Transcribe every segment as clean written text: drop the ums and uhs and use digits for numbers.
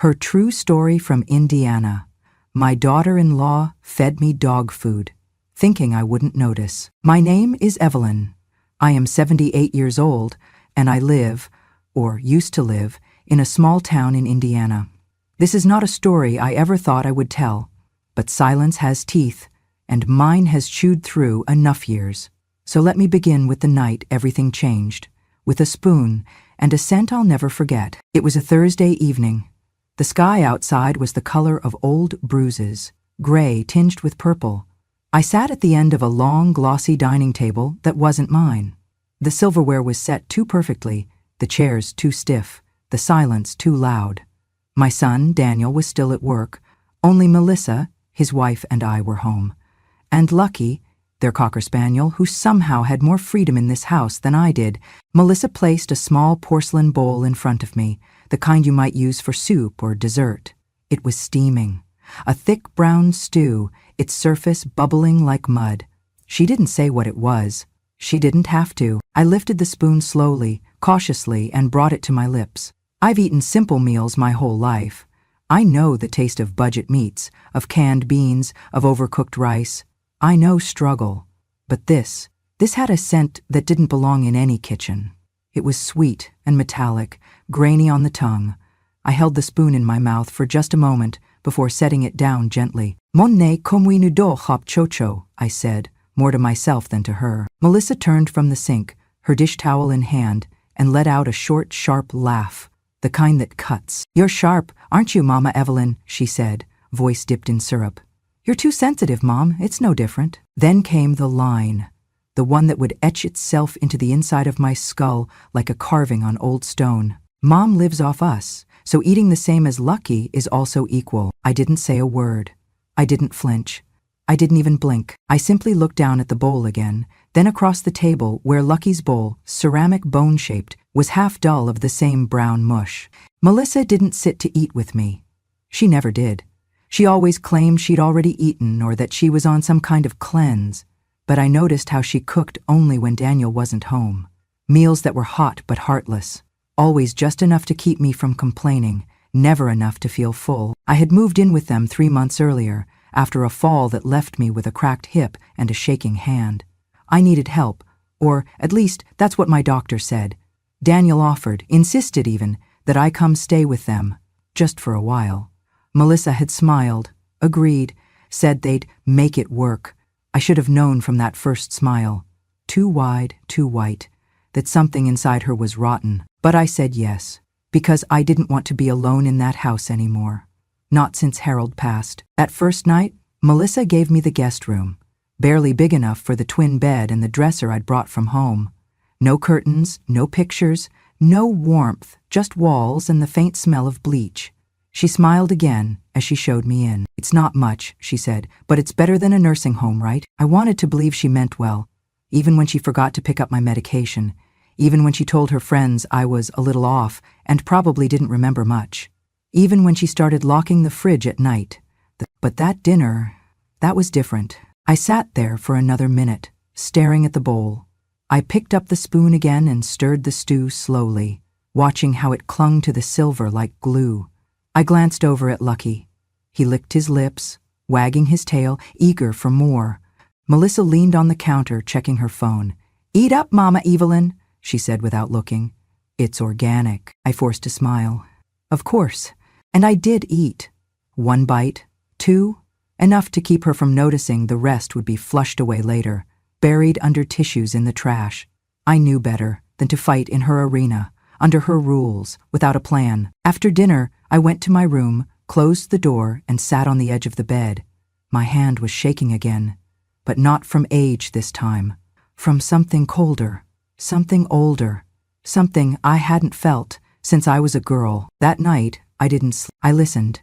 Her true story from Indiana. My daughter-in-law fed me dog food, thinking I wouldn't notice. My name is Evelyn. I am 78 years old, and I live, or used to live, in a small town in Indiana. This is not a story I ever thought I would tell, but silence has teeth, and mine has chewed through enough years. So let me begin with the night everything changed, with a spoon and a scent I'll never forget. It was a Thursday evening. The sky outside was the color of old bruises, gray tinged with purple. I sat at the end of a long, glossy dining table that wasn't mine. The silverware was set too perfectly, the chairs too stiff, the silence too loud. My son, Daniel, was still at work. Only Melissa, his wife, and I were home. And Lucky, their cocker spaniel, who somehow had more freedom in this house than I did. Melissa placed a small porcelain bowl in front of me, the kind you might use for soup or dessert. It was steaming. A thick brown stew, its surface bubbling like mud. She didn't say what it was. She didn't have to. I lifted the spoon slowly, cautiously, and brought it to my lips. I've eaten simple meals my whole life. I know the taste of budget meats, of canned beans, of overcooked rice. I know struggle. But this had a scent that didn't belong in any kitchen. It was sweet and metallic, grainy on the tongue. I held the spoon in my mouth for just a moment before setting it down gently. Mon ne comme nous do hop chocho, I said, more to myself than to her. Melissa turned from the sink, her dish towel in hand, and let out a short, sharp laugh, the kind that cuts. You're sharp, aren't you, Mama Evelyn? She said, voice dipped in syrup. You're too sensitive, Mom. It's no different. Then came the line, the one that would etch itself into the inside of my skull like a carving on old stone. Mom lives off us, so eating the same as Lucky is also equal. I didn't say a word. I didn't flinch. I didn't even blink. I simply looked down at the bowl again, then across the table where Lucky's bowl, ceramic bone-shaped, was half dull of the same brown mush. Melissa didn't sit to eat with me. She never did. She always claimed she'd already eaten or that she was on some kind of cleanse, but I noticed how she cooked only when Daniel wasn't home. Meals that were hot but heartless, always just enough to keep me from complaining, never enough to feel full. I had moved in with them 3 months earlier, after a fall that left me with a cracked hip and a shaking hand. I needed help, or at least that's what my doctor said. Daniel offered, insisted even, that I come stay with them, just for a while. Melissa had smiled, agreed, said they'd make it work. I should have known from that first smile, too wide, too white, that something inside her was rotten. But I said yes, because I didn't want to be alone in that house anymore. Not since Harold passed. That first night, Melissa gave me the guest room, barely big enough for the twin bed and the dresser I'd brought from home. No curtains, no pictures, no warmth, just walls and the faint smell of bleach. She smiled again as she showed me in. It's not much, she said, but it's better than a nursing home, right? I wanted to believe she meant well, even when she forgot to pick up my medication, even when she told her friends I was a little off and probably didn't remember much, even when she started locking the fridge at night. But that dinner, that was different. I sat there for another minute, staring at the bowl. I picked up the spoon again and stirred the stew slowly, watching how it clung to the silver like glue. I glanced over at Lucky. He licked his lips, wagging his tail, eager for more. Melissa leaned on the counter, checking her phone. Eat up, Mama Evelyn, she said without looking. It's organic. I forced a smile. Of course. And I did eat. 1 bite, 2, enough to keep her from noticing the rest would be flushed away later, buried under tissues in the trash. I knew better than to fight in her arena, under her rules, without a plan. After dinner, I went to my room, closed the door, and sat on the edge of the bed. My hand was shaking again, but not from age this time. From something colder, something older, something I hadn't felt since I was a girl. That night, I didn't sleep. I listened.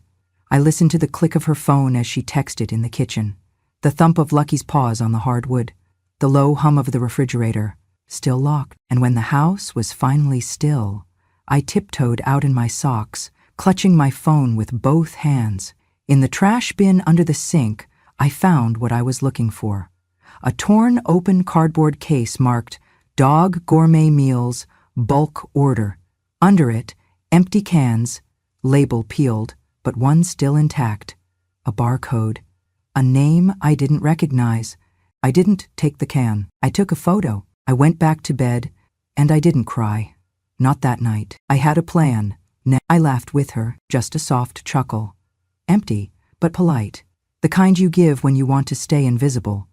I listened to the click of her phone as she texted in the kitchen, the thump of Lucky's paws on the hardwood, the low hum of the refrigerator, still locked. And when the house was finally still, I tiptoed out in my socks, clutching my phone with both hands. In the trash bin under the sink, I found what I was looking for. A torn open cardboard case marked Dog Gourmet Meals, Bulk Order. Under it, empty cans, label peeled, but one still intact. A barcode. A name I didn't recognize. I didn't take the can. I took a photo. I went back to bed, and I didn't cry. Not that night. I had a plan. I laughed with her, just a soft chuckle. Empty, but polite. The kind you give when you want to stay invisible.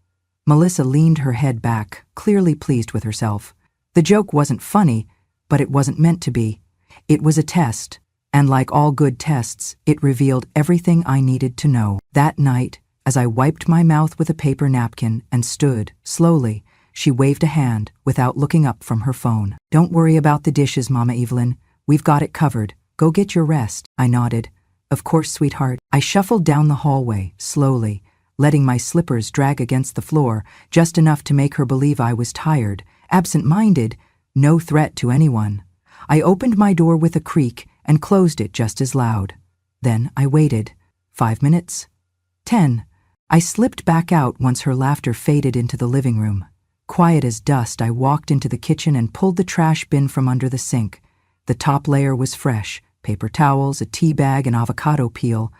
Melissa leaned her head back, clearly pleased with herself. The joke wasn't funny, but it wasn't meant to be. It was a test, and like all good tests, it revealed everything I needed to know. That night, as I wiped my mouth with a paper napkin and stood, slowly, she waved a hand without looking up from her phone. "Don't worry about the dishes, Mama Evelyn. We've got it covered. Go get your rest." I nodded. "Of course, sweetheart." I shuffled down the hallway, slowly, letting my slippers drag against the floor, just enough to make her believe I was tired, absent-minded, no threat to anyone. I opened my door with a creak and closed it just as loud. Then I waited. 5 minutes. 10. I slipped back out once her laughter faded into the living room. Quiet as dust, I walked into the kitchen and pulled the trash bin from under the sink. The top layer was fresh, paper towels, a tea bag, and avocado peel.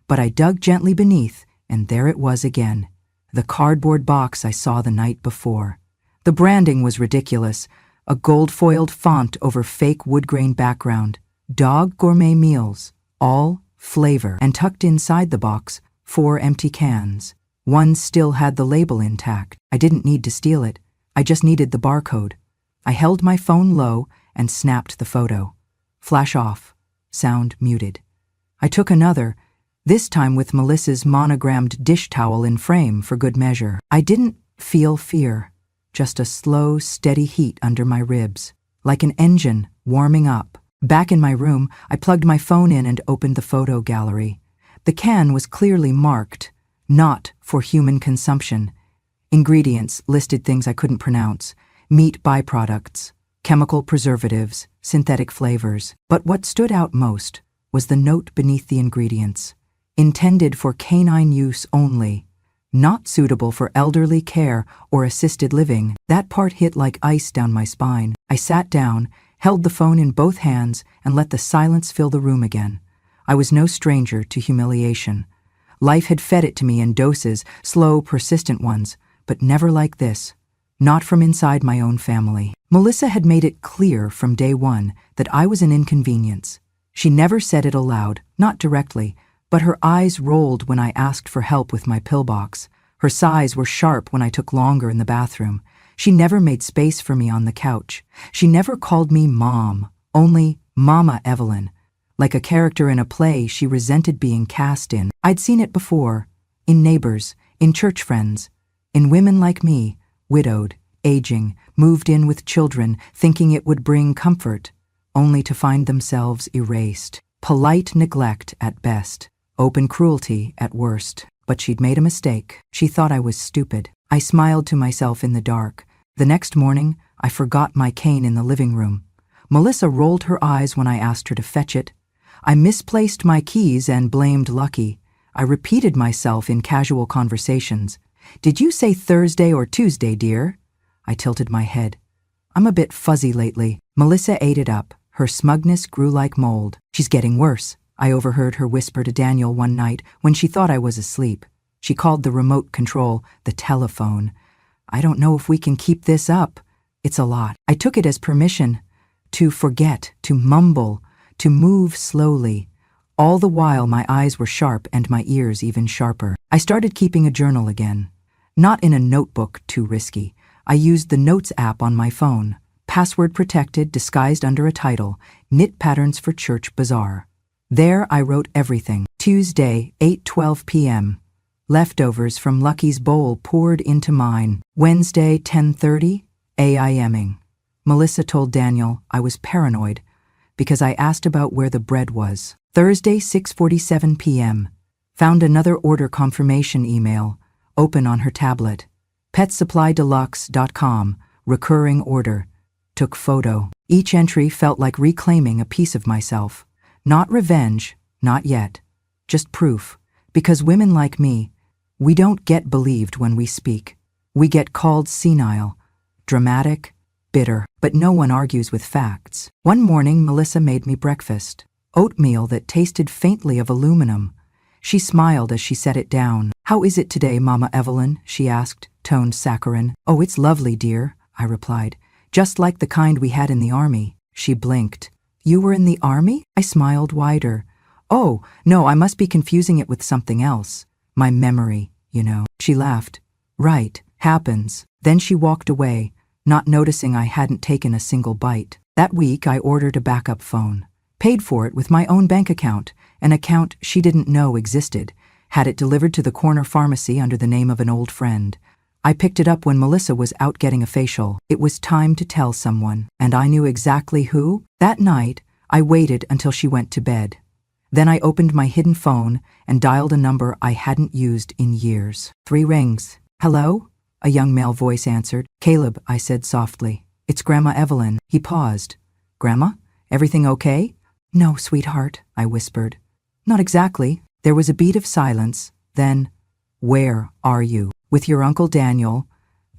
But I dug gently beneath, and there it was again. The cardboard box I saw the night before. The branding was ridiculous. A gold-foiled font over fake wood-grain background. Dog Gourmet Meals. All flavor. And tucked inside the box, 4 empty cans. One still had the label intact. I didn't need to steal it. I just needed the barcode. I held my phone low and snapped the photo. Flash off. Sound muted. I took another, this time with Melissa's monogrammed dish towel in frame for good measure. I didn't feel fear, just a slow, steady heat under my ribs, like an engine warming up. Back in my room, I plugged my phone in and opened the photo gallery. The can was clearly marked, not for human consumption. Ingredients listed things I couldn't pronounce, meat byproducts, chemical preservatives, synthetic flavors. But what stood out most was the note beneath the ingredients. Intended for canine use only. Not suitable for elderly care or assisted living. That part hit like ice down my spine. I sat down, held the phone in both hands, and let the silence fill the room again. I was no stranger to humiliation. Life had fed it to me in doses, slow, persistent ones, but never like this. Not from inside my own family. Melissa had made it clear from day one that I was an inconvenience. She never said it aloud, not directly, but her eyes rolled when I asked for help with my pillbox. Her sighs were sharp when I took longer in the bathroom. She never made space for me on the couch. She never called me Mom, only Mama Evelyn. Like a character in a play she resented being cast in. I'd seen it before, in neighbors, in church friends, in women like me, widowed, aging, moved in with children, thinking it would bring comfort, only to find themselves erased. Polite neglect at best, open cruelty at worst. But she'd made a mistake. She thought I was stupid. I smiled to myself in the dark. The next morning, I forgot my cane in the living room. Melissa rolled her eyes when I asked her to fetch it. I misplaced my keys and blamed Lucky. I repeated myself in casual conversations. "Did you say Thursday or Tuesday, dear?" I tilted my head. "I'm a bit fuzzy lately." Melissa ate it up. Her smugness grew like mold. "She's getting worse," I overheard her whisper to Daniel one night when she thought I was asleep. She called the remote control the telephone. "I don't know if we can keep this up. It's a lot." I took it as permission to forget, to mumble, to move slowly. All the while my eyes were sharp and my ears even sharper. I started keeping a journal again. Not in a notebook, too risky. I used the Notes app on my phone. Password protected, disguised under a title, Knit Patterns for Church Bazaar. There I wrote everything. Tuesday, 8:12 p.m. Leftovers from Lucky's bowl poured into mine. Wednesday, 10:30, a.m.ing. Melissa told Daniel I was paranoid because I asked about where the bread was. Thursday, 6:47 p.m. Found another order confirmation email, open on her tablet. PetSupplyDeluxe.com, recurring order. Took photo. Each entry felt like reclaiming a piece of myself. Not revenge, not yet. Just proof. Because women like me, we don't get believed when we speak. We get called senile, dramatic, bitter, but no one argues with facts. One morning, Melissa made me breakfast. oatmeal that tasted faintly of aluminum. She smiled as she set it down. "How is it today, Mama Evelyn?" she asked, tone saccharine. "Oh, it's lovely, dear," I replied. "Just like the kind we had in the army." She blinked. "You were in the army?" I smiled wider. "Oh, no, I must be confusing it with something else. My memory, you know." She laughed. "Right, happens." Then she walked away, not noticing I hadn't taken a single bite. That week I ordered a backup phone. Paid for it with my own bank account, an account she didn't know existed, had it delivered to the corner pharmacy under the name of an old friend. I picked it up when Melissa was out getting a facial. It was time to tell someone, and I knew exactly who. That night, I waited until she went to bed. Then I opened my hidden phone and dialed a number I hadn't used in years. 3 rings. "Hello?" A young male voice answered. "Caleb," I said softly. "It's Grandma Evelyn." He paused. "Grandma? Everything okay?" "No, sweetheart," I whispered. "Not exactly." There was a beat of silence. Then, "Where are you?" "With your Uncle Daniel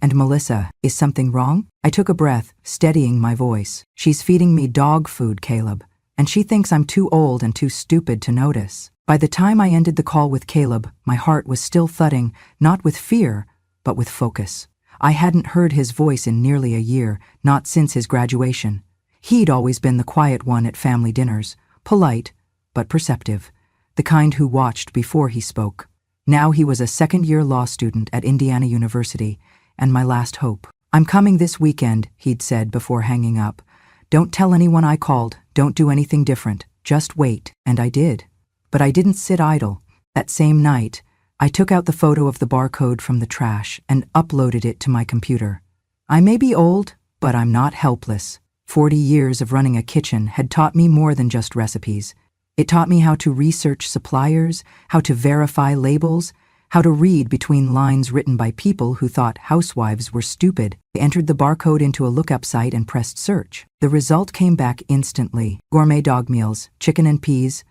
and Melissa. Is something wrong?" I took a breath, steadying my voice. "She's feeding me dog food, Caleb, and she thinks I'm too old and too stupid to notice." By the time I ended the call with Caleb, my heart was still thudding, not with fear, but with focus. I hadn't heard his voice in nearly a year, not since his graduation. He'd always been the quiet one at family dinners, polite, but perceptive, the kind who watched before he spoke. Now he was a second-year law student at Indiana University, and my last hope. "I'm coming this weekend," he'd said before hanging up. "Don't tell anyone I called, don't do anything different, just wait." And I did. But I didn't sit idle. That same night, I took out the photo of the barcode from the trash and uploaded it to my computer. I may be old, but I'm not helpless. 40 years of running a kitchen had taught me more than just recipes. It taught me how to research suppliers, how to verify labels, how to read between lines written by people who thought housewives were stupid. I entered the barcode into a lookup site and pressed search. The result came back instantly. Gourmet dog meals, chicken and peas,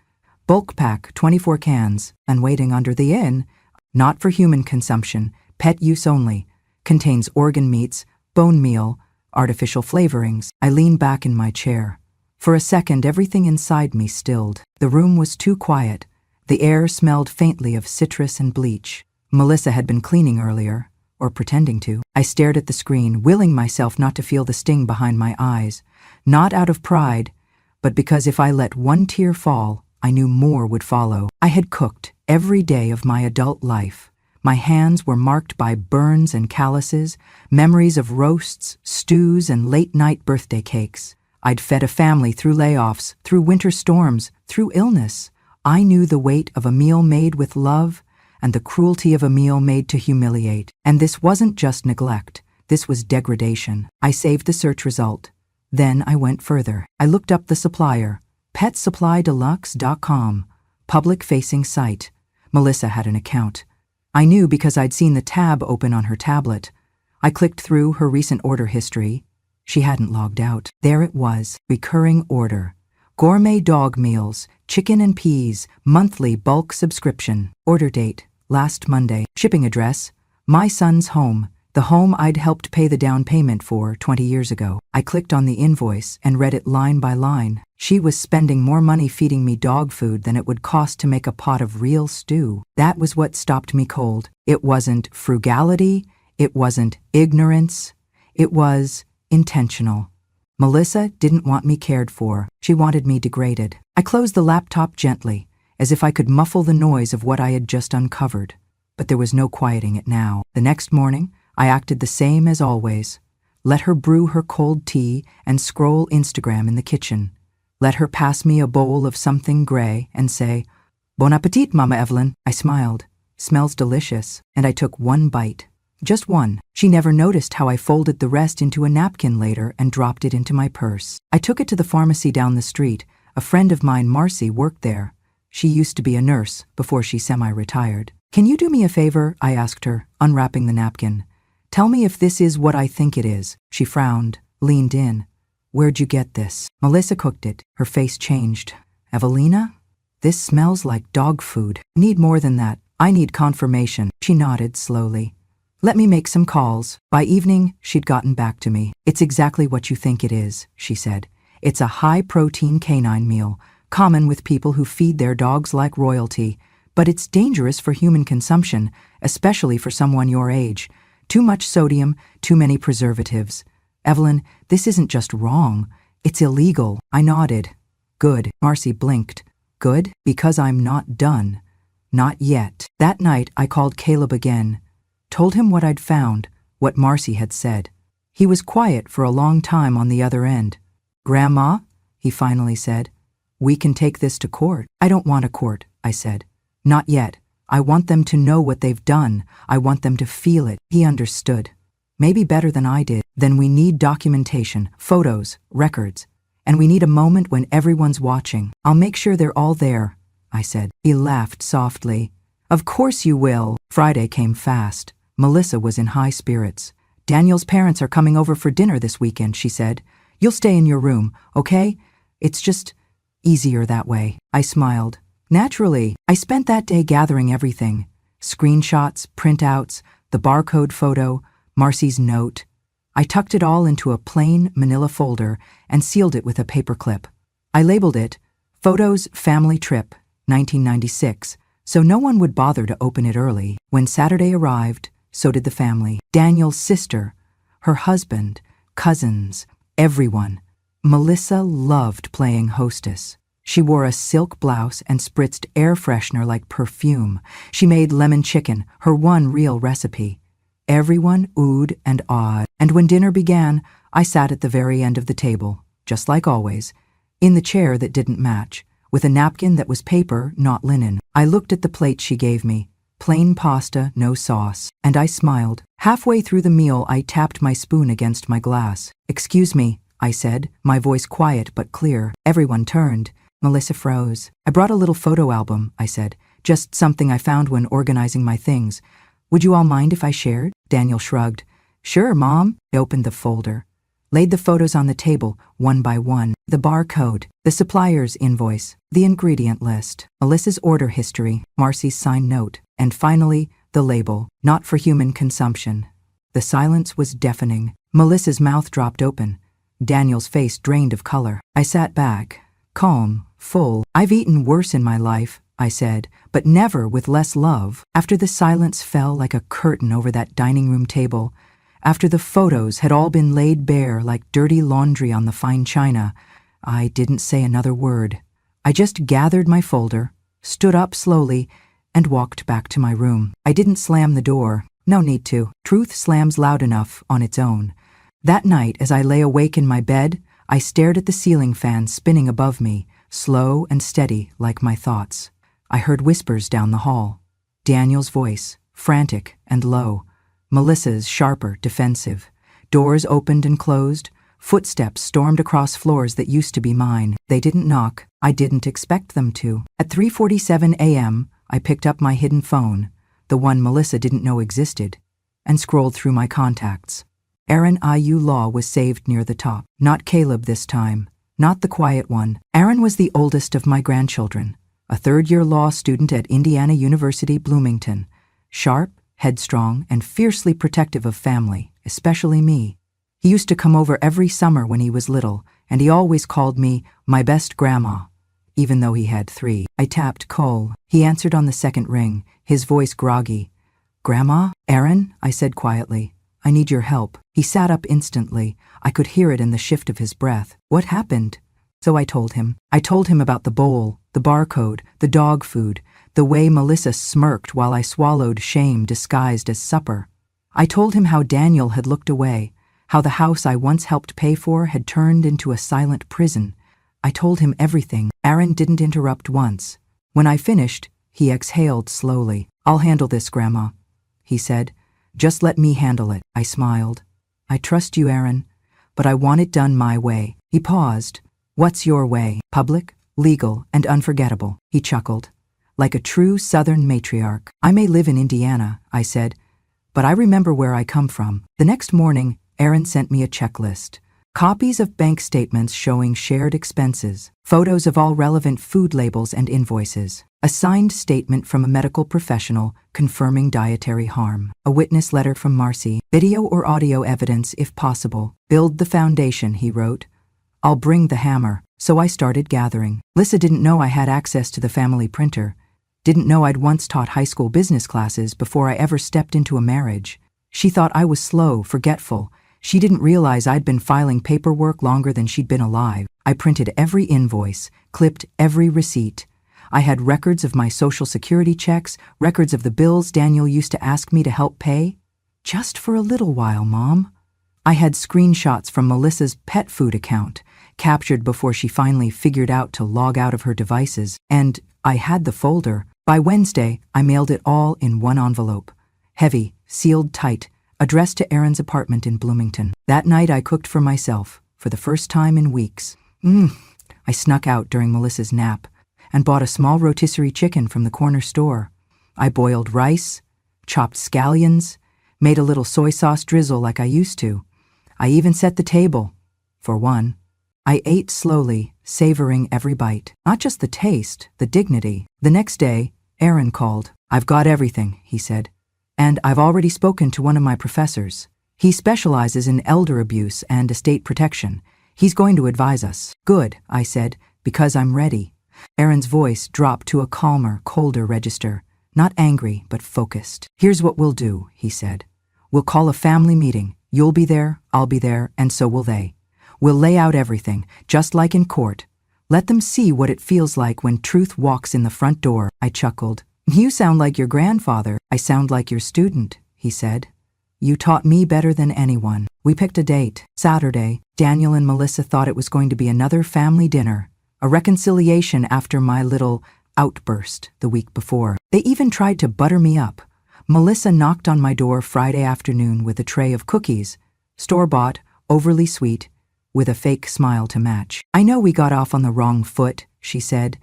bulk pack, 24 cans, and waiting under the inn. Not for human consumption, pet use only. Contains organ meats, bone meal, artificial flavorings. I leaned back in my chair. For a second, everything inside me stilled. The room was too quiet. The air smelled faintly of citrus and bleach. Melissa had been cleaning earlier, or pretending to. I stared at the screen, willing myself not to feel the sting behind my eyes. Not out of pride, but because if I let one tear fall, I knew more would follow. I had cooked every day of my adult life. My hands were marked by burns and calluses, memories of roasts, stews, and late-night birthday cakes. I'd fed a family through layoffs, through winter storms, through illness. I knew the weight of a meal made with love and the cruelty of a meal made to humiliate. And this wasn't just neglect. This was degradation. I saved the search result. Then I went further. I looked up the supplier, PetSupplyDeluxe.com, public-facing site. Melissa had an account. I knew because I'd seen the tab open on her tablet. I clicked through her recent order history. She hadn't logged out. There it was, recurring order. Gourmet dog meals, chicken and peas, monthly bulk subscription. Order date, last Monday. Shipping address, my son's home, the home I'd helped pay the down payment for 20 years ago. I clicked on the invoice and read it line by line. She was spending more money feeding me dog food than it would cost to make a pot of real stew. That was what stopped me cold. It wasn't frugality, it wasn't ignorance, it was intentional. Melissa didn't want me cared for. She wanted me degraded. I closed the laptop gently, as if I could muffle the noise of what I had just uncovered. But there was no quieting it now. The next morning, I acted the same as always. Let her brew her cold tea and scroll Instagram in the kitchen. Let her pass me a bowl of something gray and say, "Bon appetit, Mama Evelyn." I smiled. "Smells delicious." And I took one bite. Just one. She never noticed how I folded the rest into a napkin later and dropped it into my purse. I took it to the pharmacy down the street. A friend of mine, Marcy, worked there. She used to be a nurse before she semi-retired. "Can you do me a favor?" I asked her, unwrapping the napkin. "Tell me if this is what I think it is." She frowned, leaned in. "Where'd you get this?" Melissa cooked it. Her face changed. "Evelina? This smells like dog food." "Need more than that. I need confirmation." She nodded slowly. "Let me make some calls." By evening, she'd gotten back to me. "It's exactly what you think it is," she said. "It's a high-protein canine meal, common with people who feed their dogs like royalty, but it's dangerous for human consumption, especially for someone your age. Too much sodium, too many preservatives. Evelyn, this isn't just wrong. It's illegal. I nodded. Good. Marcy blinked. Good? Because I'm not done. Not yet. That night, I called Caleb again. Told him what I'd found, what Marcy had said. He was quiet for a long time on the other end. Grandma, he finally said, we can take this to court. I don't want a court, I said. Not yet. I want them to know what they've done. I want them to feel it. He understood. Maybe better than I did. Then we need documentation, photos, records. And we need a moment when everyone's watching. I'll make sure they're all there, I said. He laughed softly. Of course you will. Friday came fast. Melissa was in high spirits. Daniel's parents are coming over for dinner this weekend, she said. You'll stay in your room, okay? It's just easier that way. I smiled. Naturally, I spent that day gathering everything. Screenshots, printouts, the barcode photo, Marcy's note. I tucked it all into a plain manila folder and sealed it with a paperclip. I labeled it Photos Family Trip, 1996, so no one would bother to open it early. When Saturday arrived, so did the family. Daniel's sister, her husband, cousins, everyone. Melissa loved playing hostess. She wore a silk blouse and spritzed air freshener like perfume. She made lemon chicken, her one real recipe. Everyone oohed and awed, and when dinner began, I sat at the very end of the table, just like always, in the chair that didn't match, with a napkin that was paper, not linen. I looked at the plate she gave me, plain pasta, no sauce, and I smiled. Halfway through the meal, I tapped my spoon against my glass. Excuse me, I said, my voice quiet but clear. Everyone turned. Melissa froze. I brought a little photo album, I said, just something I found when organizing my things. Would you all mind if I shared? Daniel shrugged. Sure, Mom. I opened the folder. Laid the photos on the table, one by one. The barcode, the supplier's invoice, the ingredient list, Melissa's order history, Marcy's signed note, and finally, the label, not for human consumption. The silence was deafening. Melissa's mouth dropped open. Daniel's face drained of color. I sat back, calm, full. I've eaten worse in my life, I said, but never with less love. After the silence fell like a curtain over that dining room table, after the photos had all been laid bare like dirty laundry on the fine china, I didn't say another word. I just gathered my folder, stood up slowly, and walked back to my room. I didn't slam the door. No need to. Truth slams loud enough on its own. That night, as I lay awake in my bed, I stared at the ceiling fan spinning above me, slow and steady like my thoughts. I heard whispers down the hall. Daniel's voice, frantic and low. Melissa's sharper, defensive. Doors opened and closed. Footsteps stormed across floors that used to be mine. They didn't knock. I didn't expect them to. At 3:47 a.m., I picked up my hidden phone, the one Melissa didn't know existed, and scrolled through my contacts. Aaron IU Law was saved near the top. Not Caleb this time. Not the quiet one. Aaron was the oldest of my grandchildren, a third-year law student at Indiana University, Bloomington. Sharp, headstrong, and fiercely protective of family, especially me. He used to come over every summer when he was little, and he always called me my best grandma, even though he had 3. I tapped Cole. He answered on the second ring, his voice groggy. Grandma? Aaron? I said quietly. I need your help. He sat up instantly. I could hear it in the shift of his breath. What happened? So I told him. I told him about the bowl, the barcode, the dog food, the way Melissa smirked while I swallowed shame disguised as supper. I told him how Daniel had looked away, how the house I once helped pay for had turned into a silent prison. I told him everything. Aaron didn't interrupt once. When I finished, he exhaled slowly. I'll handle this, Grandma, he said. Just let me handle it. I smiled. I trust you, Aaron, but I want it done my way. He paused. What's your way? Public, legal, and unforgettable, he chuckled. Like a true Southern matriarch. I may live in Indiana, I said, but I remember where I come from. The next morning, Aaron sent me a checklist. Copies of bank statements showing shared expenses, photos of all relevant food labels and invoices, a signed statement from a medical professional confirming dietary harm, a witness letter from Marcy, video or audio evidence if possible. Build the foundation, he wrote. I'll bring the hammer. So I started gathering. Melissa didn't know I had access to the family printer, didn't know I'd once taught high school business classes before I ever stepped into a marriage. She thought I was slow, forgetful. She didn't realize I'd been filing paperwork longer than she'd been alive. I printed every invoice, clipped every receipt. I had records of my Social Security checks, records of the bills Daniel used to ask me to help pay. Just for a little while, Mom. I had screenshots from Melissa's pet food account, captured before she finally figured out to log out of her devices, and I had the folder. By Wednesday, I mailed it all in one envelope. Heavy, sealed tight, addressed to Aaron's apartment in Bloomington. That night I cooked for myself, for the first time in weeks. I snuck out during Melissa's nap and bought a small rotisserie chicken from the corner store. I boiled rice, chopped scallions, made a little soy sauce drizzle like I used to. I even set the table, for one. I ate slowly, savoring every bite. Not just the taste, the dignity. The next day, Aaron called. "I've got everything," he said. "And I've already spoken to one of my professors. He specializes in elder abuse and estate protection. He's going to advise us." "Good," I said, "because I'm ready." Aaron's voice dropped to a calmer, colder register. Not angry, but focused. "Here's what we'll do," he said. "We'll call a family meeting. You'll be there, I'll be there, and so will they. We'll lay out everything, just like in court. Let them see what it feels like when truth walks in the front door." I chuckled. "You sound like your grandfather." "I sound like your student," he said. "You taught me better than anyone." We picked a date. Saturday. Daniel and Melissa thought it was going to be another family dinner, a reconciliation after my little outburst the week before. They even tried to butter me up. Melissa knocked on my door Friday afternoon with a tray of cookies, store-bought, overly sweet, with a fake smile to match. "I know we got off on the wrong foot," she said.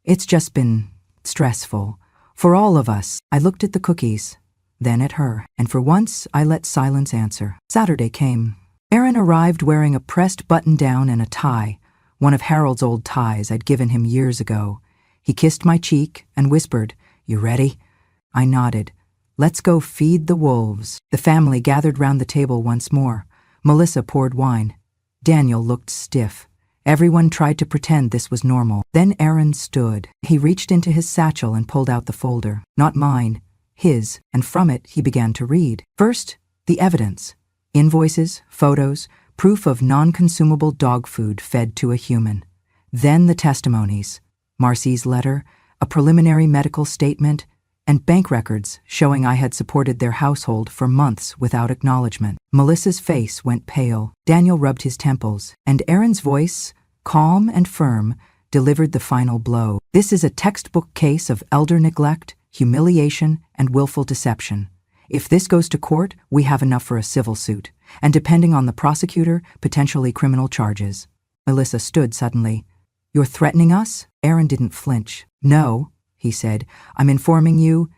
"It's just been stressful. For all of us." I looked at the cookies, then at her, and for once I let silence answer. Saturday came. Aaron arrived wearing a pressed button-down and a tie, one of Harold's old ties I'd given him years ago. He kissed my cheek and whispered, "You ready?" I nodded. "Let's go feed the wolves." The family gathered round the table once more. Melissa poured wine. Daniel looked stiff. Everyone tried to pretend this was normal. Then Aaron stood. He reached into his satchel and pulled out the folder. Not mine, his, and from it he began to read. First, the evidence. Invoices, photos, proof of non-consumable dog food fed to a human. Then the testimonies. Marcy's letter, a preliminary medical statement, and bank records showing I had supported their household for months without acknowledgement. Melissa's face went pale. Daniel rubbed his temples, and Aaron's voice, calm and firm, delivered the final blow. "This is a textbook case of elder neglect, humiliation, and willful deception. If this goes to court, we have enough for a civil suit, and depending on the prosecutor, potentially criminal charges." Melissa stood suddenly. "You're threatening us?" Aaron didn't flinch. "No," he said. "I'm informing you,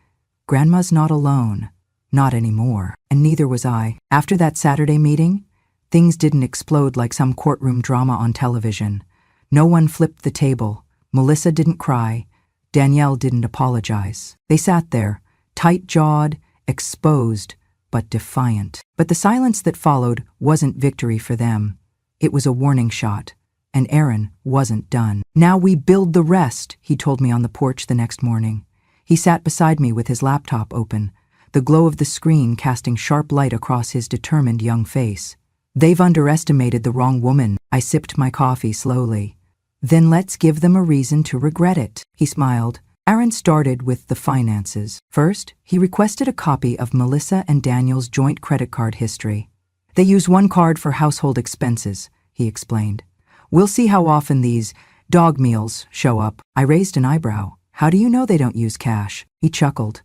Grandma's not alone. Not anymore. And neither was I." After that Saturday meeting, things didn't explode like some courtroom drama on television. No one flipped the table. Melissa didn't cry. Danielle didn't apologize. They sat there, tight-jawed, exposed, but defiant. But the silence that followed wasn't victory for them. It was a warning shot. And Aaron wasn't done. "Now we build the rest," he told me on the porch the next morning. He sat beside me with his laptop open, the glow of the screen casting sharp light across his determined young face. "They've underestimated the wrong woman." I sipped my coffee slowly. "Then let's give them a reason to regret it." He smiled. Aaron started with the finances. First, he requested a copy of Melissa and Daniel's joint credit card history. "They use one card for household expenses," he explained. "We'll see how often these dog meals show up." I raised an eyebrow. "How do you know they don't use cash?" He chuckled.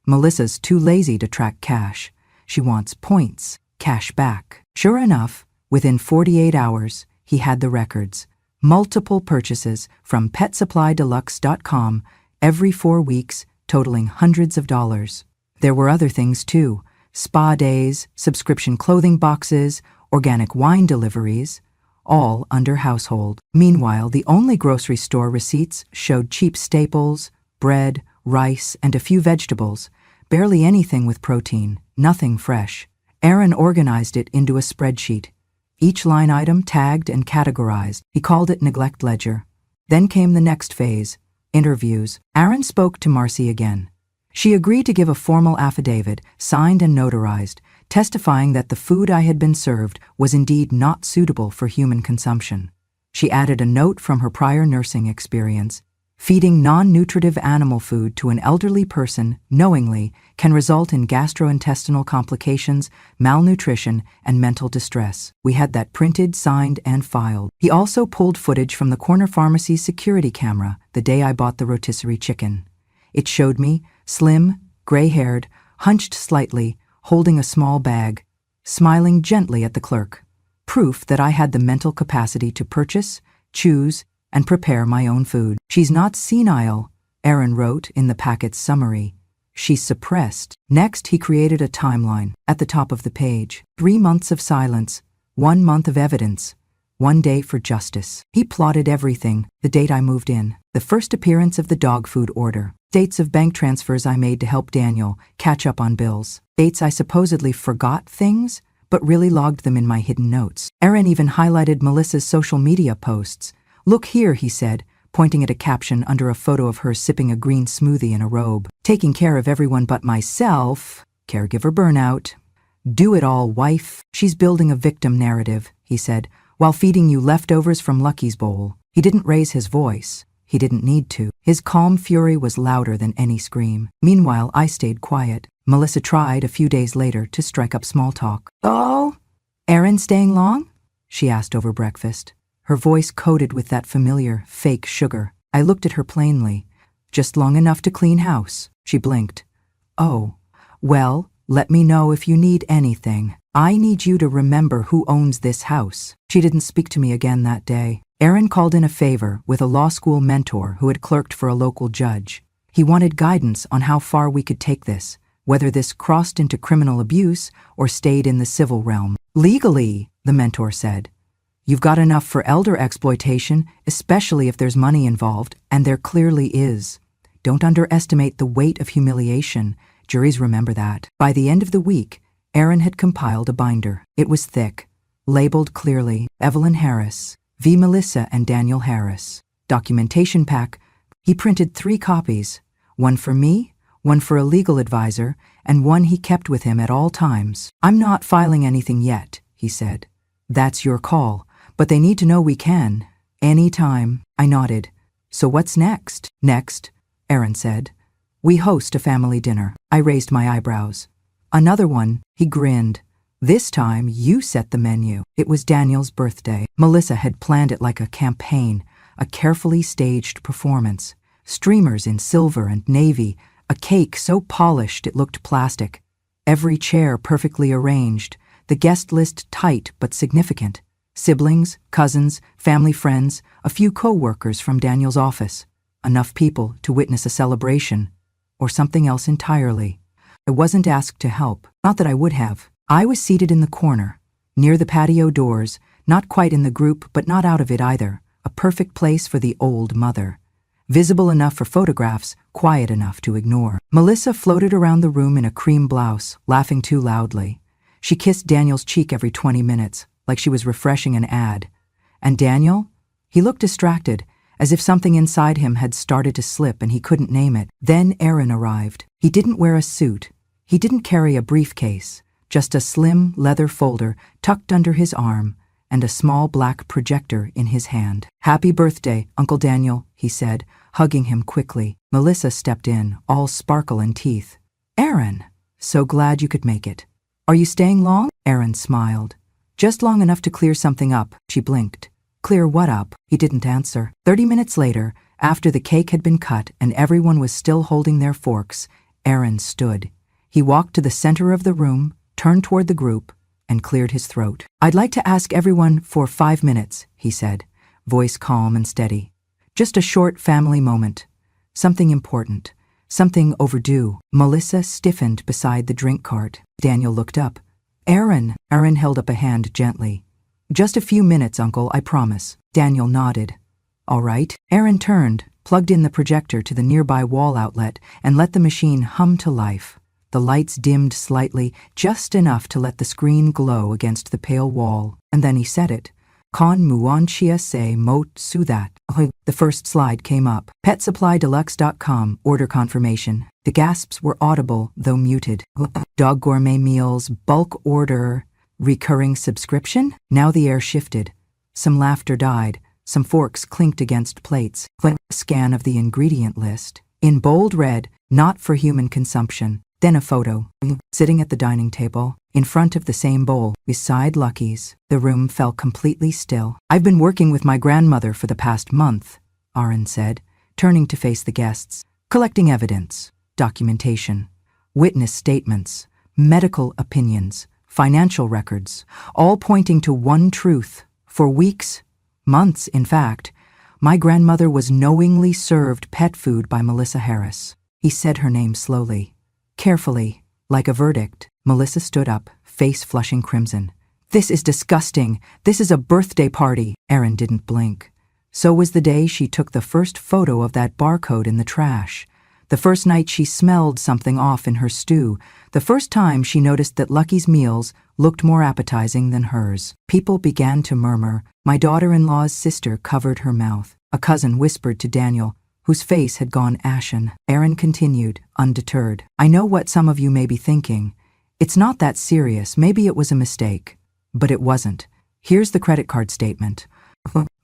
"Melissa's too lazy to track cash. She wants points, cash back." Sure enough, within 48 hours, he had the records. Multiple purchases from PetSupplyDeluxe.com every 4 weeks, totaling hundreds of dollars. There were other things too. Spa days, subscription clothing boxes, organic wine deliveries, all under household. Meanwhile, the only grocery store receipts showed cheap staples, bread, rice, and a few vegetables, barely anything with protein, nothing fresh. Aaron organized it into a spreadsheet. each line item tagged and categorized. He called it neglect ledger. Then came the next phase, interviews. Aaron spoke to Marcy again. She agreed to give a formal affidavit, signed and notarized, testifying that the food I had been served was indeed not suitable for human consumption. She added a note from her prior nursing experience. Feeding non-nutritive animal food to an elderly person knowingly can result in gastrointestinal complications, malnutrition, and mental distress. We had that printed, signed, and filed. He also pulled footage from the corner pharmacy's security camera the day I bought the rotisserie chicken. It showed me, slim, gray-haired, hunched slightly, holding a small bag, smiling gently at the clerk. Proof that I had the mental capacity to purchase, choose, and prepare my own food. She's not senile, Aaron wrote in the packet's summary. She's suppressed. Next, he created a timeline at the top of the page. 3 months of silence, 1 month of evidence, 1 day for justice. He plotted everything, the date I moved in, the first appearance of the dog food order, dates of bank transfers I made to help Daniel catch up on bills, dates I supposedly forgot things, but really logged them in my hidden notes. Aaron even highlighted Melissa's social media posts. Look here, he said, pointing at a caption under a photo of her sipping a green smoothie in a robe. Taking care of everyone but myself. Caregiver burnout. Do it all, wife. She's building a victim narrative, he said, while feeding you leftovers from Lucky's bowl. He didn't raise his voice. He didn't need to. His calm fury was louder than any scream. Meanwhile, I stayed quiet. Melissa tried a few days later to strike up small talk. Oh? Aaron staying long? She asked over breakfast. Her voice coated with that familiar, fake sugar. I looked at her plainly. Just long enough to clean house. She blinked. Oh, well, let me know if you need anything. I need you to remember who owns this house. She didn't speak to me again that day. Aaron called in a favor with a law school mentor who had clerked for a local judge. He wanted guidance on how far we could take this, whether this crossed into criminal abuse or stayed in the civil realm. Legally, the mentor said. You've got enough for elder exploitation, especially if there's money involved, and there clearly is. Don't underestimate the weight of humiliation. Juries remember that. By the end of the week, Aaron had compiled a binder. It was thick, labeled clearly, Evelyn Harris, v. Melissa and Daniel Harris. Documentation pack. He printed 3 copies, one for me, one for a legal advisor, and one he kept with him at all times. I'm not filing anything yet, he said. That's your call. But they need to know we can. Anytime. I nodded. So what's next? Next, Aaron said. We host a family dinner. I raised my eyebrows. Another one, he grinned. This time you set the menu. It was Daniel's birthday. Melissa had planned it like a campaign, a carefully staged performance. Streamers in silver and navy, a cake so polished it looked plastic. Every chair perfectly arranged, the guest list tight but significant. Siblings, cousins, family friends, a few co-workers from Daniel's office. Enough people to witness a celebration, or something else entirely. I wasn't asked to help, not that I would have. I was seated in the corner, near the patio doors, not quite in the group but not out of it either, a perfect place for the old mother. Visible enough for photographs, quiet enough to ignore. Melissa floated around the room in a cream blouse, laughing too loudly. She kissed Daniel's cheek every 20 minutes, like she was refreshing an ad. And Daniel? He looked distracted, as if something inside him had started to slip and he couldn't name it. Then Aaron arrived. He didn't wear a suit. He didn't carry a briefcase, just a slim leather folder tucked under his arm and a small black projector in his hand. Happy birthday, Uncle Daniel, he said, hugging him quickly. Melissa stepped in, all sparkle and teeth. Aaron, so glad you could make it. Are you staying long? Aaron smiled. Just long enough to clear something up, she blinked. Clear what up? He didn't answer. 30 minutes later, after the cake had been cut and everyone was still holding their forks, Aaron stood. He walked to the center of the room, turned toward the group, and cleared his throat. I'd like to ask everyone for 5 minutes, he said, voice calm and steady. Just a short family moment. Something important. Something overdue. Melissa stiffened beside the drink cart. Daniel looked up. Aaron held up a hand gently. Just a few minutes, Uncle, I promise. Daniel nodded. All right. Aaron turned, plugged in the projector to the nearby wall outlet, and let the machine hum to life. The lights dimmed slightly, just enough to let the screen glow against the pale wall. And then he said it. Con muanchia se mote sudat. The first slide came up. PetSupplyDeluxe.com, order confirmation. The gasps were audible, though muted. Dog gourmet meals, bulk order, recurring subscription? Now the air shifted. Some laughter died. Some forks clinked against plates. Scan of the ingredient list. In bold red, not for human consumption. Then a photo. Sitting at the dining table, in front of the same bowl, beside Lucky's. The room fell completely still. I've been working with my grandmother for the past month, Aaron said, turning to face the guests. Collecting evidence, documentation, witness statements, medical opinions, financial records, all pointing to one truth. For weeks, months in fact, my grandmother was knowingly served pet food by Melissa Harris. He said her name slowly. Carefully, like a verdict. Melissa stood up, face flushing crimson. This is disgusting. This is a birthday party. Aaron didn't blink. So was the day she took the first photo of that barcode in the trash. The first night she smelled something off in her stew. The first time she noticed that Lucky's meals looked more appetizing than hers. People began to murmur. My daughter-in-law's sister covered her mouth. A cousin whispered to Daniel, whose face had gone ashen. Aaron continued, undeterred. I know what some of you may be thinking. It's not that serious. Maybe it was a mistake. But it wasn't. Here's the credit card statement.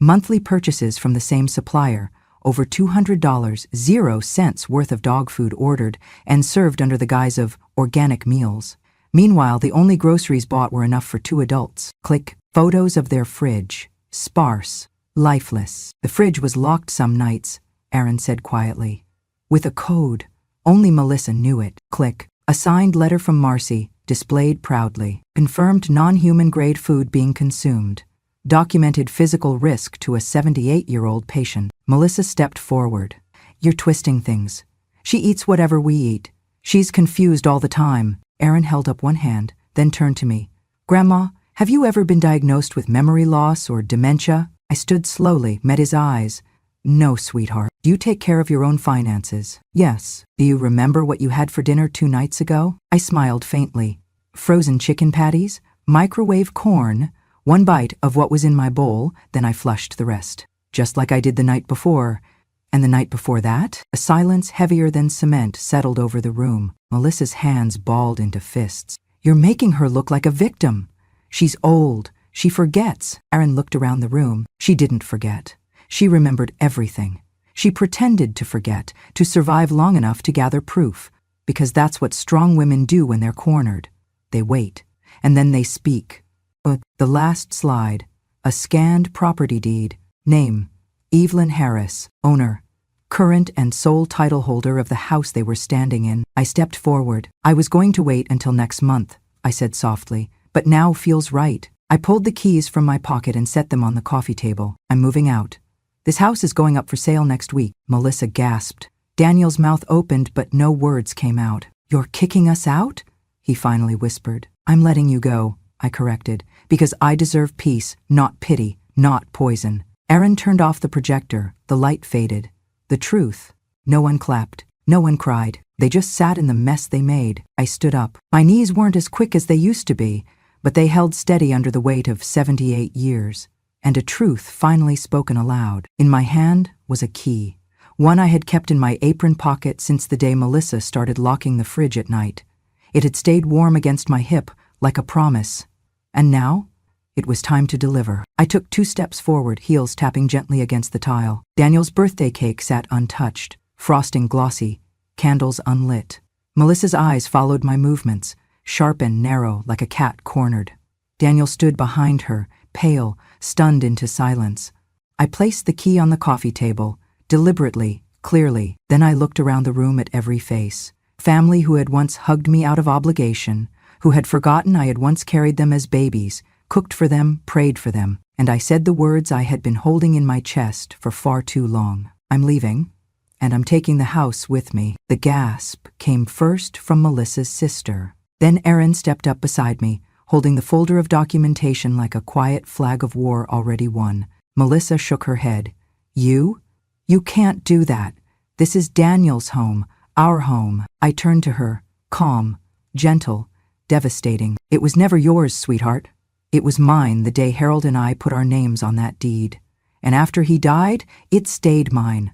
Monthly purchases from the same supplier. Over $200, 0 cents worth of dog food ordered and served under the guise of organic meals. Meanwhile, the only groceries bought were enough for 2 adults. Click. Photos of their fridge. Sparse. Lifeless. The fridge was locked some nights, Aaron said quietly. With a code. Only Melissa knew it. Click. A signed letter from Marcy, displayed proudly. Confirmed non-human grade food being consumed. Documented physical risk to a 78-year-old patient. Melissa stepped forward. You're twisting things. She eats whatever we eat. She's confused all the time. Aaron held up one hand, then turned to me. Grandma, have you ever been diagnosed with memory loss or dementia? I stood slowly, met his eyes. No, sweetheart. Do you take care of your own finances? Yes. Do you remember what you had for dinner 2 nights ago? I smiled faintly. Frozen chicken patties, microwave corn, 1 bite of what was in my bowl, then I flushed the rest. Just like I did the night before. And the night before that? A silence heavier than cement settled over the room. Melissa's hands balled into fists. You're making her look like a victim. She's old. She forgets. Aaron looked around the room. She didn't forget. She remembered everything. She pretended to forget, to survive long enough to gather proof, because that's what strong women do when they're cornered. They wait, and then they speak. The last slide. A scanned property deed. Name, Evelyn Harris, owner. Current and sole title holder of the house they were standing in. I stepped forward. I was going to wait until next month, I said softly, but now feels right. I pulled the keys from my pocket and set them on the coffee table. I'm moving out. This house is going up for sale next week. Melissa gasped. Daniel's mouth opened, but no words came out. You're kicking us out? He finally whispered. I'm letting you go, I corrected, because I deserve peace, not pity, not poison. Aaron turned off the projector. The light faded. The truth. No one clapped. No one cried. They just sat in the mess they made. I stood up. My knees weren't as quick as they used to be, but they held steady under the weight of 78 years. And a truth finally spoken aloud. In my hand was a key. One I had kept in my apron pocket since the day Melissa started locking the fridge at night. It had stayed warm against my hip, like a promise. And now? It was time to deliver. I took 2 steps forward, heels tapping gently against the tile. Daniel's birthday cake sat untouched, frosting glossy, candles unlit. Melissa's eyes followed my movements, sharp and narrow like a cat cornered. Daniel stood behind her, pale, stunned into silence. I placed the key on the coffee table, deliberately, clearly. Then I looked around the room at every face. Family who had once hugged me out of obligation, who had forgotten I had once carried them as babies, cooked for them, prayed for them, and I said the words I had been holding in my chest for far too long. I'm leaving, and I'm taking the house with me. The gasp came first from Melissa's sister. Then Aaron stepped up beside me, holding the folder of documentation like a quiet flag of war already won. Melissa shook her head. You? You can't do that. This is Daniel's home, our home. I turned to her, calm, gentle, devastating. It was never yours, sweetheart. It was mine the day Harold and I put our names on that deed. And after he died, it stayed mine.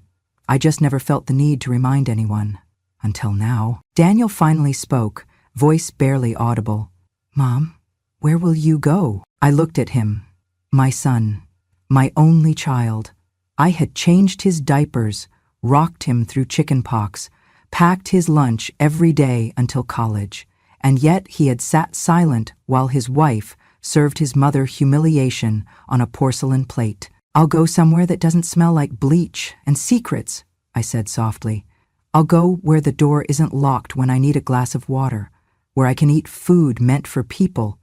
I just never felt the need to remind anyone. Until now. Daniel finally spoke, voice barely audible. Mom, where will you go? I looked at him. My son. My only child. I had changed his diapers, rocked him through chickenpox, packed his lunch every day until college, and yet he had sat silent while his wife served his mother humiliation on a porcelain plate. I'll go somewhere that doesn't smell like bleach and secrets, I said softly. I'll go where the door isn't locked when I need a glass of water, where I can eat food meant for people,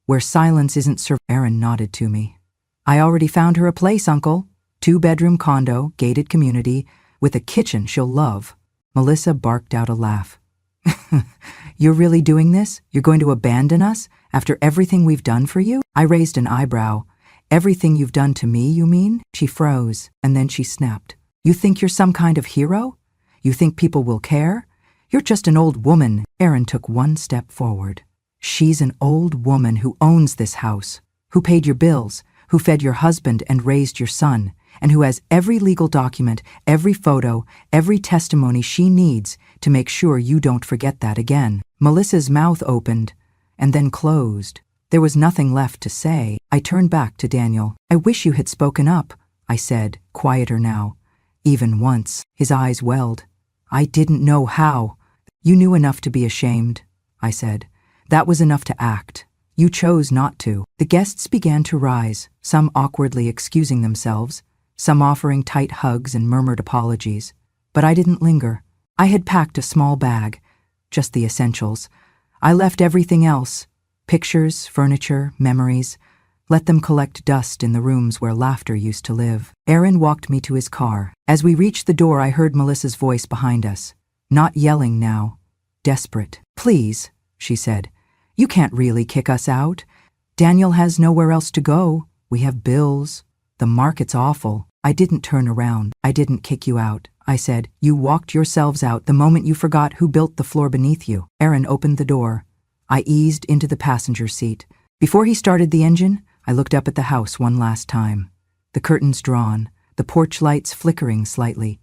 where silence isn't served. Aaron nodded to me. I already found her a place, Uncle. 2-bedroom condo, gated community, with a kitchen she'll love. Melissa barked out a laugh. You're really doing this? You're going to abandon us after everything we've done for you? I raised an eyebrow. Everything you've done to me, you mean? She froze, and then she snapped. You think you're some kind of hero? You think people will care? You're just an old woman. Aaron took one step forward. She's an old woman who owns this house, who paid your bills, who fed your husband and raised your son, and who has every legal document, every photo, every testimony she needs to make sure you don't forget that again. Melissa's mouth opened and then closed. There was nothing left to say. I turned back to Daniel. I wish you had spoken up, I said, quieter now. Even once. His eyes welled. I didn't know how. You knew enough to be ashamed, I said. That was enough to act. You chose not to. The guests began to rise, some awkwardly excusing themselves, some offering tight hugs and murmured apologies. But I didn't linger. I had packed a small bag, just the essentials. I left everything else, pictures, furniture, memories, let them collect dust in the rooms where laughter used to live. Aaron walked me to his car. As we reached the door, I heard Melissa's voice behind us, not yelling now, desperate. Please, she said, you can't really kick us out. Daniel has nowhere else to go. We have bills. The market's awful. I didn't turn around. I didn't kick you out. I said, you walked yourselves out the moment you forgot who built the floor beneath you. Aaron opened the door. I eased into the passenger seat. Before he started the engine, I looked up at the house one last time. The curtains drawn, the porch lights flickering slightly.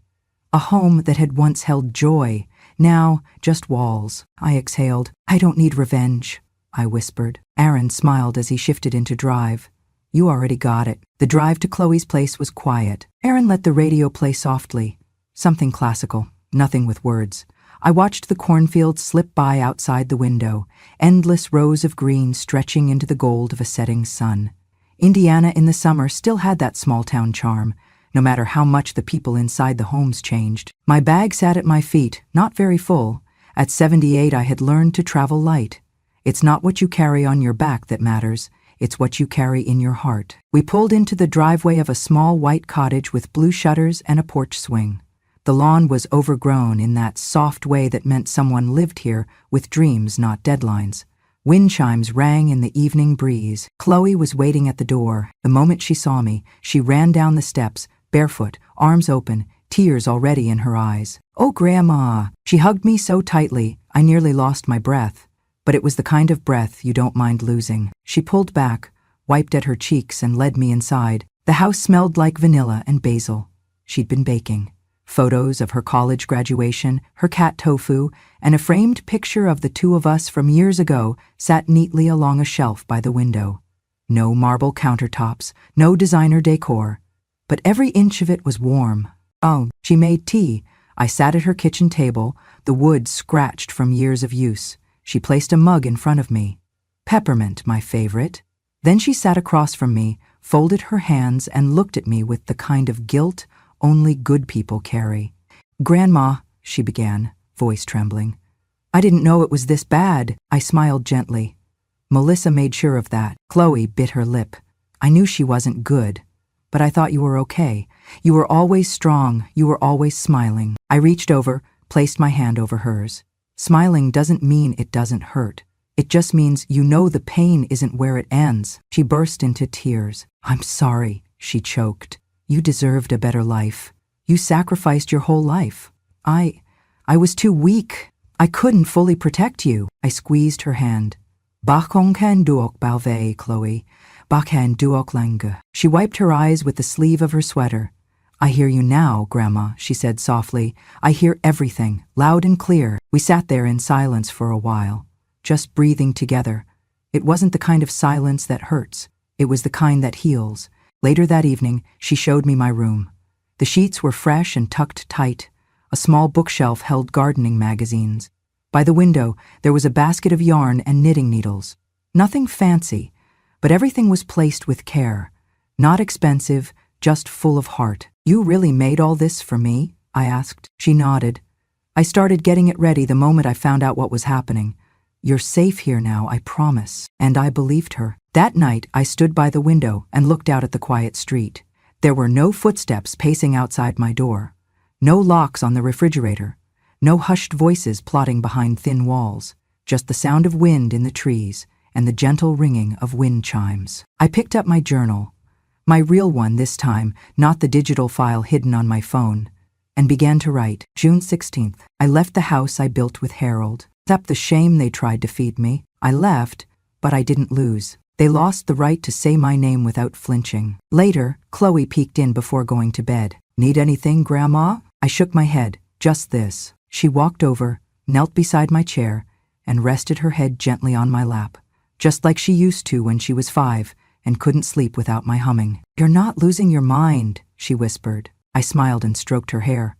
A home that had once held joy, now just walls. I exhaled. I don't need revenge, I whispered. Aaron smiled as he shifted into drive. You already got it. The drive to Chloe's place was quiet. Aaron let the radio play softly. Something classical, nothing with words. I watched the cornfields slip by outside the window, endless rows of green stretching into the gold of a setting sun. Indiana in the summer still had that small-town charm, no matter how much the people inside the homes changed. My bag sat at my feet, not very full. At 78, I had learned to travel light. It's not what you carry on your back that matters. It's what you carry in your heart. We pulled into the driveway of a small white cottage with blue shutters and a porch swing. The lawn was overgrown in that soft way that meant someone lived here with dreams, not deadlines. Wind chimes rang in the evening breeze. Chloe was waiting at the door. The moment she saw me, she ran down the steps, barefoot, arms open, tears already in her eyes. Oh, Grandma! She hugged me so tightly, I nearly lost my breath. But it was the kind of breath you don't mind losing. She pulled back, wiped at her cheeks, and led me inside. The house smelled like vanilla and basil. She'd been baking. Photos of her college graduation, her cat Tofu, and a framed picture of the two of us from years ago sat neatly along a shelf by the window. No marble countertops, no designer decor. But every inch of it was warm. Oh, she made tea. I sat at her kitchen table, the wood scratched from years of use. She placed a mug in front of me. Peppermint, my favorite. Then she sat across from me, folded her hands, and looked at me with the kind of guilt only good people carry. Grandma, she began, voice trembling. I didn't know it was this bad. I smiled gently. Melissa made sure of that. Chloe bit her lip. I knew she wasn't good, but I thought you were okay. You were always strong. You were always smiling. I reached over, placed my hand over hers. Smiling doesn't mean it doesn't hurt. It just means you know the pain isn't where it ends. She burst into tears. I'm sorry, she choked. You deserved a better life. You sacrificed your whole life. I was too weak. I couldn't fully protect you. I squeezed her hand. Bakong kan duok balve, Chloe. Bakan duok langue. She wiped her eyes with the sleeve of her sweater. I hear you now, Grandma, she said softly. I hear everything, loud and clear. We sat there in silence for a while, just breathing together. It wasn't the kind of silence that hurts. It was the kind that heals. Later that evening, she showed me my room. The sheets were fresh and tucked tight. A small bookshelf held gardening magazines. By the window, there was a basket of yarn and knitting needles. Nothing fancy, but everything was placed with care. Not expensive, just full of heart. You really made all this for me? I asked. She nodded. I started getting it ready the moment I found out what was happening. You're safe here now, I promise. And I believed her. That night, I stood by the window and looked out at the quiet street. There were no footsteps pacing outside my door. No locks on the refrigerator. No hushed voices plotting behind thin walls. Just the sound of wind in the trees and the gentle ringing of wind chimes. I picked up my journal. My real one this time, not the digital file hidden on my phone, and began to write. June 16th. I left the house I built with Harold. Except the shame they tried to feed me. I left, but I didn't lose. They lost the right to say my name without flinching. Later, Chloe peeked in before going to bed. Need anything, Grandma? I shook my head. Just this. She walked over, knelt beside my chair, and rested her head gently on my lap, just like she used to when she was 5 and couldn't sleep without my humming. You're not losing your mind, she whispered. I smiled and stroked her hair.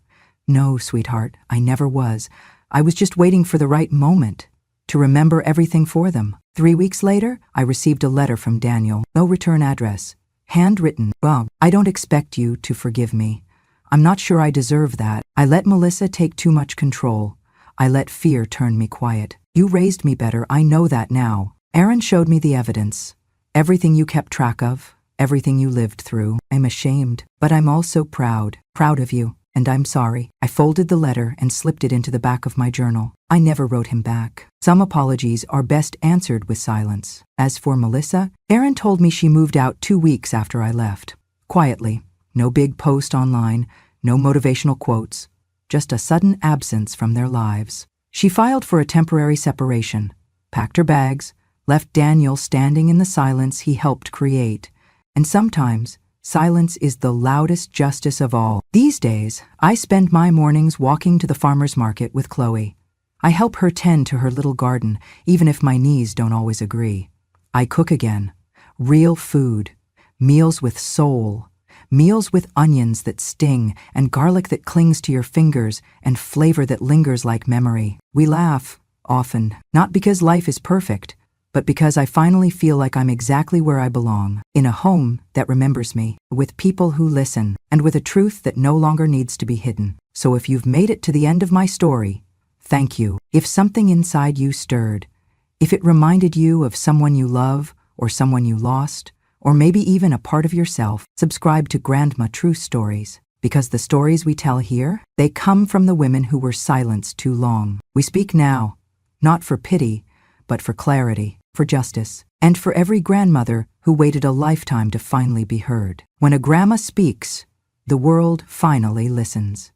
No, sweetheart, I never was. I was just waiting for the right moment to remember everything for them. 3 weeks later, I received a letter from Daniel. No return address. Handwritten. Bob, I don't expect you to forgive me. I'm not sure I deserve that. I let Melissa take too much control. I let fear turn me quiet. You raised me better, I know that now. Aaron showed me the evidence. Everything you kept track of, everything you lived through. I'm ashamed, but I'm also proud. Proud of you, and I'm sorry. I folded the letter and slipped it into the back of my journal. I never wrote him back. Some apologies are best answered with silence. As for Melissa, Aaron told me she moved out 2 weeks after I left. Quietly. No big post online, no motivational quotes. Just a sudden absence from their lives. She filed for a temporary separation, packed her bags, left Daniel standing in the silence he helped create. And sometimes, silence is the loudest justice of all. These days, I spend my mornings walking to the farmer's market with Chloe. I help her tend to her little garden, even if my knees don't always agree. I cook again. Real food. Meals with soul. Meals with onions that sting and garlic that clings to your fingers and flavor that lingers like memory. We laugh, often, not because life is perfect, but because I finally feel like I'm exactly where I belong, in a home that remembers me, with people who listen, and with a truth that no longer needs to be hidden. So if you've made it to the end of my story, thank you. If something inside you stirred, if it reminded you of someone you love or someone you lost, or maybe even a part of yourself, subscribe to Grandma True Stories. Because the stories we tell here, they come from the women who were silenced too long. We speak now, not for pity, but for clarity, for justice, and for every grandmother who waited a lifetime to finally be heard. When a grandma speaks, the world finally listens.